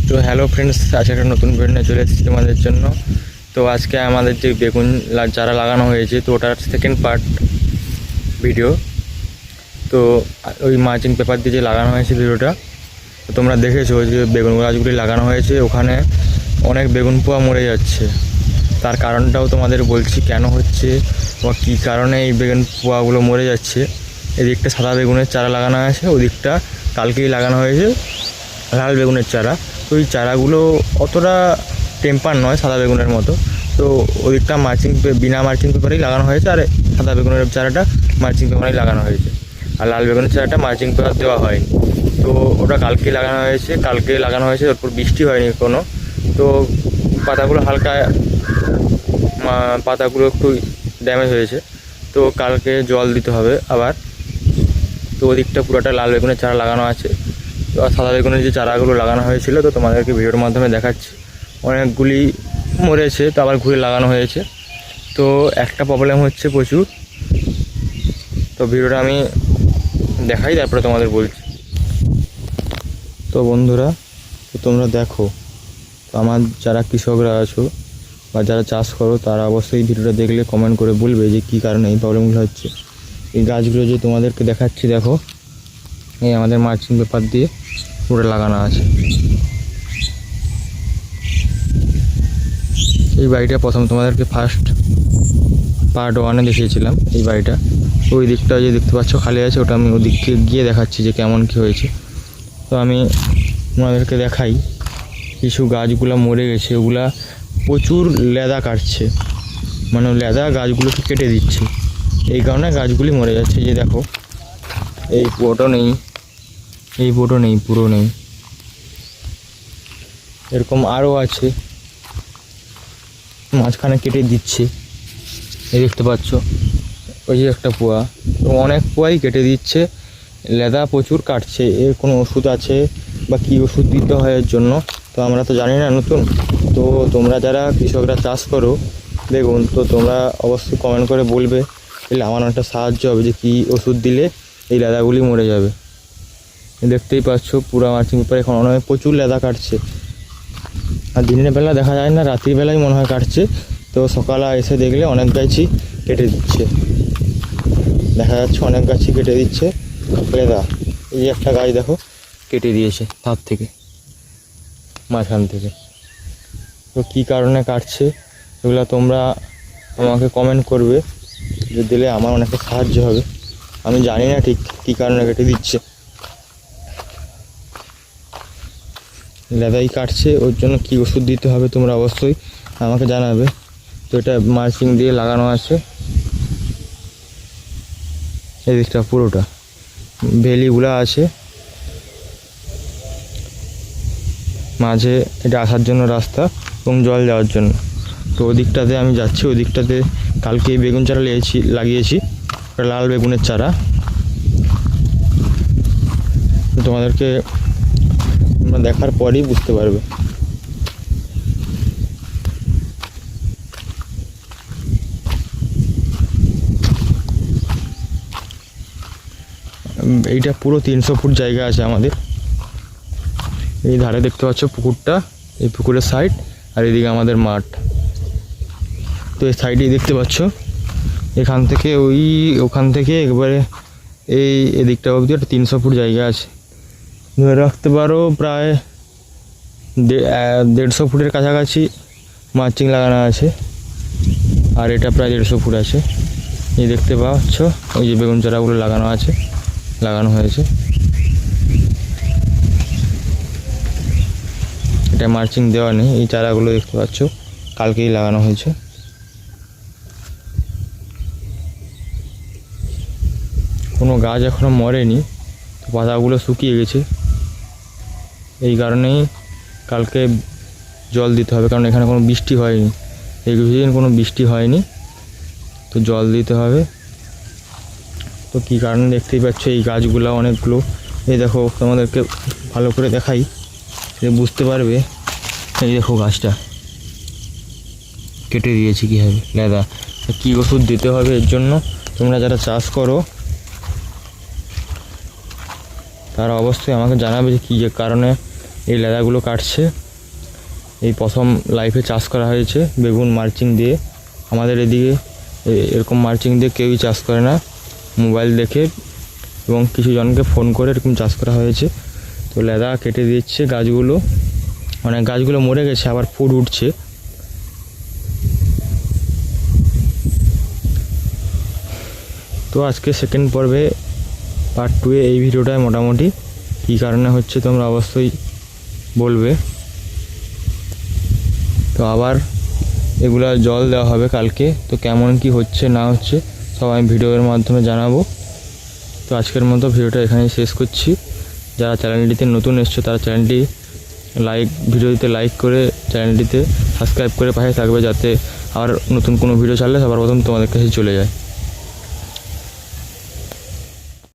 তো hello friends, আজকে একটা নতুন ভিডিও নিয়ে চলে এসেছি তোমাদের জন্য। তো আজকে আমাদের যে বেগুন চারা লাগানো হয়েছে, তো ওটার সেকেন্ড পার্ট ভিডিও। তো ওই মার্চিং পেপার দিয়ে যে লাগানো হয়েছে ভিডিওটা, তো তোমরা দেখেছো যে বেগুন গাছগুলি লাগানো হয়েছে, ওখানে অনেক বেগুন পোয়া মরে যাচ্ছে। তার কারণটাও তোমাদের বলছি কেন হচ্ছে বা কী কারণে এই বেগুন পোয়াগুলো মরে যাচ্ছে। এদিকটা সাদা বেগুনের চারা লাগানো আছে, ওদিকটা কালকেই লাগানো হয়েছে লাল বেগুনের চারা। তো ওই চারাগুলো অতটা টেম্পার নয় সাদা বেগুনের মতো, তো ওদিকটা বিনা মার্চিং পেপারেই লাগানো হয়েছে, আর সাদা বেগুনের চারাটা মার্চিং পেপারেই লাগানো হয়েছে, আর লাল বেগুনের চারাটা মার্চিং পেপার দেওয়া হয়নি। তো ওটা কালকে লাগানো হয়েছে, ওর বৃষ্টি হয়নি কোনো। তো পাতাগুলো একটু ড্যামেজ হয়েছে, তো কালকে জল দিতে হবে আবার। তো ওদিকটা পুরোটা লাল বেগুনের চারা লাগানো আছে, তো সাদা বেগুনের যে চারাগুলো লাগানো হয়েছিল তো তোমাদেরকে ভিডিওর মাধ্যমে দেখাচ্ছি। অনেকগুলি মরেছে, তো আবার ঘুরে লাগানো হয়েছে। তো একটা প্রবলেম হচ্ছে প্রচুর, তো ভিডিওটা আমি দেখাই তারপরে তোমাদের বলছি। তো বন্ধুরা, তো তোমরা দেখো, তো আমার যারা কৃষকরা আছো বা যারা চাষ করো তারা অবশ্যই ভিডিওটা দেখলে কমেন্ট করে বলবে যে কী কারণে এই প্রবলেমগুলো হচ্ছে। এই গাছগুলো যে তোমাদেরকে দেখাচ্ছি, দেখো এই আমাদের মার্চিং পেপার দিয়ে পুরো লাগানো আছে। এই বাড়িটা প্রথম তোমাদেরকে ফার্স্ট পার্ট 1-এ দেখিয়েছিলাম এই বাড়িটা। ওই দিকটা যে দেখতে পাচ্ছ খালি আছে, ওটা আমি ওদিককে গিয়ে দেখাচ্ছি যে কেমন কী হয়েছে। তো আমি তোমাদেরকে দেখাই, কিছু গাছগুলো মরে গেছে, ওগুলা প্রচুর লেদা কাটছে, মানে লেদা গাছগুলোকে কেটে দিচ্ছে, এই কারণে গাছগুলি মরে যাচ্ছে। যে দেখো এই পুরো নেই, পুরো নেই, এরকম আরও আছে, মাঝখানে কেটে দিচ্ছে, এই দেখতে পাচ্ছ ওই যে একটা পোয়া, তো অনেক পোয়াই কেটে দিচ্ছে, লেদা প্রচুর কাটছে। এর কোনো ওষুধ আছে বা কী ওষুধ দিতে হয় এর জন্য, তো আমরা তো জানি না নতুন। তো তোমরা যারা কৃষকরা চাষ করো দেখুন, তো তোমরা অবশ্যই কমেন্ট করে বলবে, তাহলে আমার অনেকটা সাহায্য হবে যে কী ওষুধ দিলে এই লেদাগুলি মরে যাবে। দেখতেই পাচ্ছ পুরো মার্চিং পেপার এখন অনেক প্রচুর লেদা কাটছে, আর দিনের বেলা দেখা যায় না, রাত্রির বেলায় মনে হয় কাটছে। তো সকালে এসে দেখলে অনেক গাছই কেটে দিচ্ছে, দেখা যাচ্ছে অনেক গাছই কেটে দিচ্ছে লেদা। এই যে একটা গাছ দেখো কেটে দিয়েছে তার থেকে, মাঝখান থেকে। তো কী কারণে কাটছে এগুলো তোমরা আমাকে কমেন্ট করবে, যে দিলে আমার অনেকটা সাহায্য হবে। আমি জানি না ঠিক কী কারণে কেটে দিচ্ছে, লেদাই কাটছে, ওর জন্য কী ওষুধ দিতে হবে তোমরা অবশ্যই আমাকে জানাবে। তো এটা মার্চিং দিয়ে লাগানো আছে, এই দিকটা পুরোটা ভেলিগুলো আছে, মাঝে এটা আসার জন্য রাস্তা এবং জল যাওয়ার জন্য। তো ওদিকটাতে আমি যাচ্ছি, ওদিকটাতে কালকে বেগুন চারা লাগিয়েছি, লাল বেগুনের চারা। তোমাদেরকে দেখার পরেই বুঝতে পারবে। এইটা পুরো 300 ফুট জায়গা আছে আমাদের। এই ধারে দেখতে পাচ্ছ পুকুরটা, এই পুকুরের সাইড, আর এদিকে আমাদের মাঠ। তো এই সাইডেই দেখতে পাচ্ছ এখান থেকে ওখান থেকে একবারে এদিকটা অবধি একটা 300 ফুট জায়গা আছে। ধরে রাখতে পারো প্রায় 150 ফুটের কাছাকাছি মার্চিং লাগানো আছে, আর এটা প্রায় 150 ফুট আছে। এই দেখতে পাচ্ছ ওই যে বেগুন চারাগুলো লাগানো হয়েছে। এটা মার্চিং দেওয়া নেই, এই চারাগুলো দেখতে পাচ্ছ কালকেই লাগানো হয়েছে। কোনো গাছ এখনও মরেনি, পাতাগুলো শুকিয়ে গেছে, এই কারণেই কালকে জল দিতে হবে, কারণ এখানে কোনো বৃষ্টি হয়নি, এই কিছুদিন কোনো বৃষ্টি হয়নি, তো জল দিতে হবে। তো কী কারণে দেখতেই পাচ্ছ এই গাছগুলো অনেকগুলো, এই দেখো তোমাদেরকে ভালো করে দেখাই যে বুঝতে পারবে। এই দেখো গাছটা কেটে দিয়েছি কীভাবে লেদা, কী ওষুধ দিতে হবে এর জন্য তোমরা যারা চাষ করো তারা অবশ্যই আমাকে জানাবে যে কী কারণে এই লেদাগুলো কাটছে। এই প্রথম লাইফে চাষ করা হয়েছে বেগুন মালচিং দিয়ে। আমাদের এদিকে এরকম মালচিং দিয়ে কেউই চাষ করে না, মোবাইল দেখে এবং কিছু জনকে ফোন করে এরকম চাষ করা হয়েছে। তো লেদা কেটে দিচ্ছে গাছগুলো, অনেক গাছগুলো মরে গেছে, আবার ফুল উঠছে। তো আজকে সেকেন্ড পর্বে পার্ট 2 এই ভিডিওটায় মোটামুটি কী কারণে হচ্ছে তোমরা অবশ্যই বলবে। তো আবার এগুলা জল দেওয়া হবে কালকে। তো কেমন কি হচ্ছে না হচ্ছে সব আমি ভিডিওর মাধ্যমে জানাবো। তো আজকের মতো ভিডিওটা এখানেই শেষ করছি। যারা চ্যানেলটিতে নতুন এসছো তারা চ্যানেলটি ভিডিওতে লাইক করে চ্যানেলটিতে সাবস্ক্রাইব করে পাশে থাকবে, যাতে আর নতুন কোনো ভিডিও ছাড়লে সবার প্রথম তোমাদের কাছে চলে যায়।